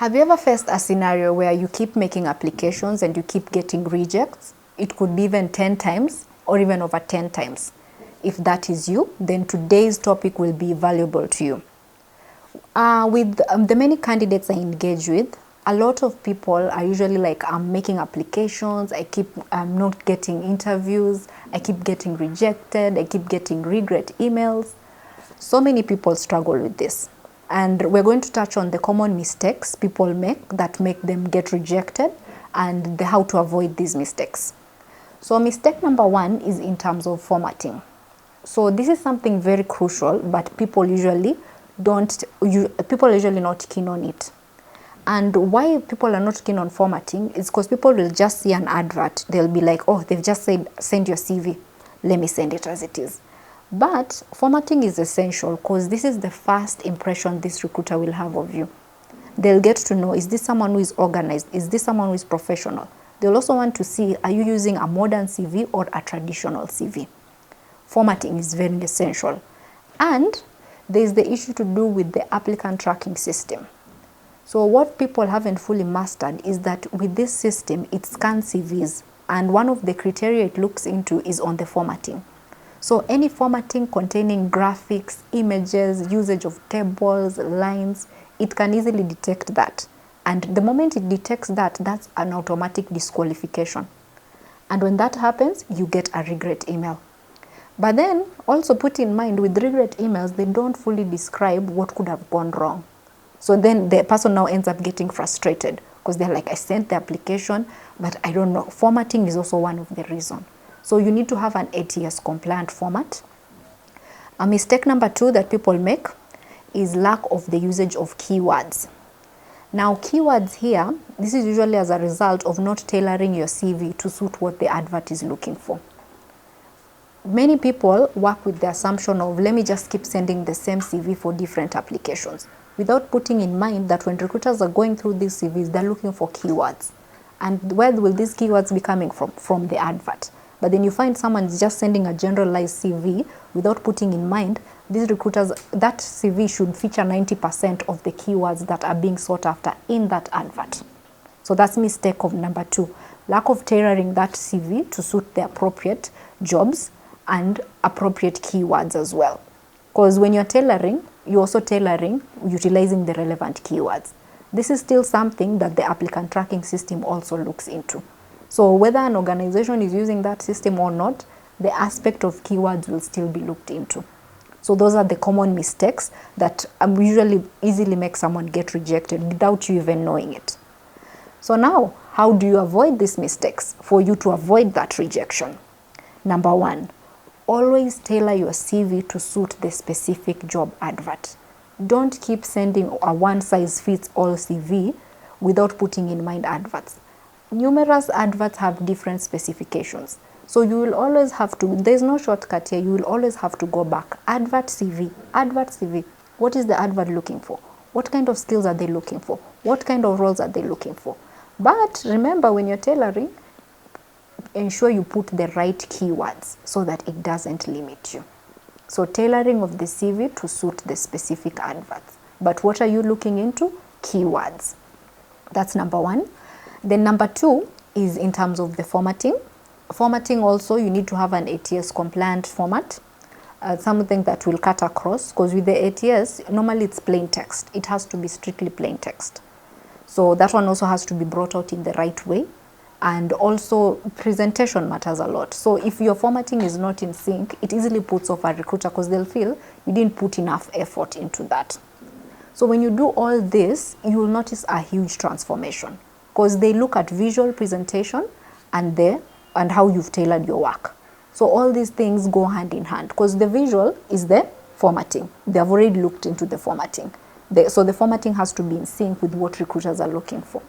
Have you ever faced a scenario where you keep making applications and you keep getting rejects? It could be even 10 times or even over 10 times. If that is you, then today's topic will be valuable to you. With the many candidates I engage with, a lot of people are usually like, I'm making applications, I'm not getting interviews, I keep getting rejected, I keep getting regret emails. So many people struggle with this. And we're going to touch on the common mistakes people make that make them get rejected and how to avoid these mistakes. So mistake number one is in terms of formatting. So this is something very crucial, but people are usually not keen on it. And why people are not keen on formatting is because people will just see an advert. They'll be like, oh, they've just said, send your CV. Let me send it as it is. But formatting is essential because this is the first impression this recruiter will have of you. They'll get to know, is this someone who is organized? Is this someone who is professional? They'll also want to see, are you using a modern CV or a traditional CV? Formatting is very essential. And there's the issue to do with the applicant tracking system. So what people haven't fully mastered is that with this system, it scans CVs. And one of the criteria it looks into is on the formatting. So any formatting containing graphics, images, usage of tables, lines, it can easily detect that. And the moment it detects that, that's an automatic disqualification. And when that happens, you get a regret email. But then also put in mind with regret emails, they don't fully describe what could have gone wrong. So then the person now ends up getting frustrated because they're like, I sent the application, but I don't know. Formatting is also one of the reasons. So you need to have an ATS compliant format. A mistake number two that people make is lack of the usage of keywords. Now keywords here, this is usually as a result of not tailoring your CV to suit what the advert is looking for. Many people work with the assumption of, let me just keep sending the same CV for different applications, without putting in mind that when recruiters are going through these CVs, they're looking for keywords. And where will these keywords be coming from? From the advert. But then you find someone is just sending a generalized CV without putting in mind these recruiters, that CV should feature 90% of the keywords that are being sought after in that advert. So that's mistake of number two, lack of tailoring that CV to suit the appropriate jobs and appropriate keywords as well. Because when you're tailoring, you're also tailoring utilizing the relevant keywords. This is still something that the applicant tracking system also looks into. So whether an organization is using that system or not, the aspect of keywords will still be looked into. So those are the common mistakes that usually easily make someone get rejected without you even knowing it. So now, how do you avoid these mistakes for you to avoid that rejection? Number one, always tailor your CV to suit the specific job advert. Don't keep sending a one-size-fits-all CV without putting in mind adverts. Numerous adverts have different specifications. So you will always have to, there's no shortcut here, you will always have to go back. Advert CV, advert CV. What is the advert looking for? What kind of skills are they looking for? What kind of roles are they looking for? But remember, when you're tailoring, ensure you put the right keywords so that it doesn't limit you. So tailoring of the CV to suit the specific adverts. But what are you looking into? Keywords. That's number one. Then number two is in terms of the formatting. Formatting also, you need to have an ATS compliant format, something that will cut across, because with the ATS, normally it's plain text. It has to be strictly plain text. So that one also has to be brought out in the right way. And also presentation matters a lot. So if your formatting is not in sync, it easily puts off a recruiter because they'll feel you didn't put enough effort into that. So when you do all this, you will notice a huge transformation because they look at visual presentation and how you've tailored your work. So all these things go hand in hand because the visual is the formatting. They have already looked into the formatting. So the formatting has to be in sync with what recruiters are looking for.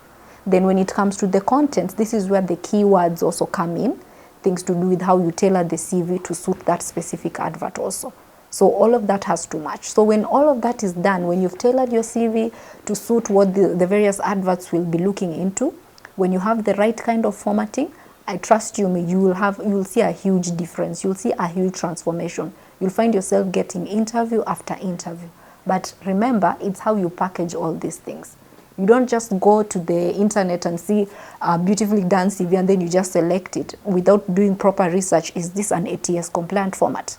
Then when it comes to the content, this is where the keywords also come in, things to do with how you tailor the CV to suit that specific advert also. So all of that has to match. So when all of that is done, when you've tailored your CV to suit what the various adverts will be looking into, when you have the right kind of formatting, I trust you will see a huge difference. You'll see a huge transformation. You'll find yourself getting interview after interview. But remember, it's how you package all these things. You don't just go to the internet and see a beautifully done CV and then you just select it without doing proper research. Is this an ATS compliant format?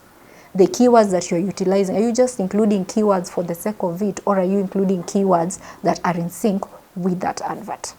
The keywords that you're utilizing, are you just including keywords for the sake of it, or are you including keywords that are in sync with that advert?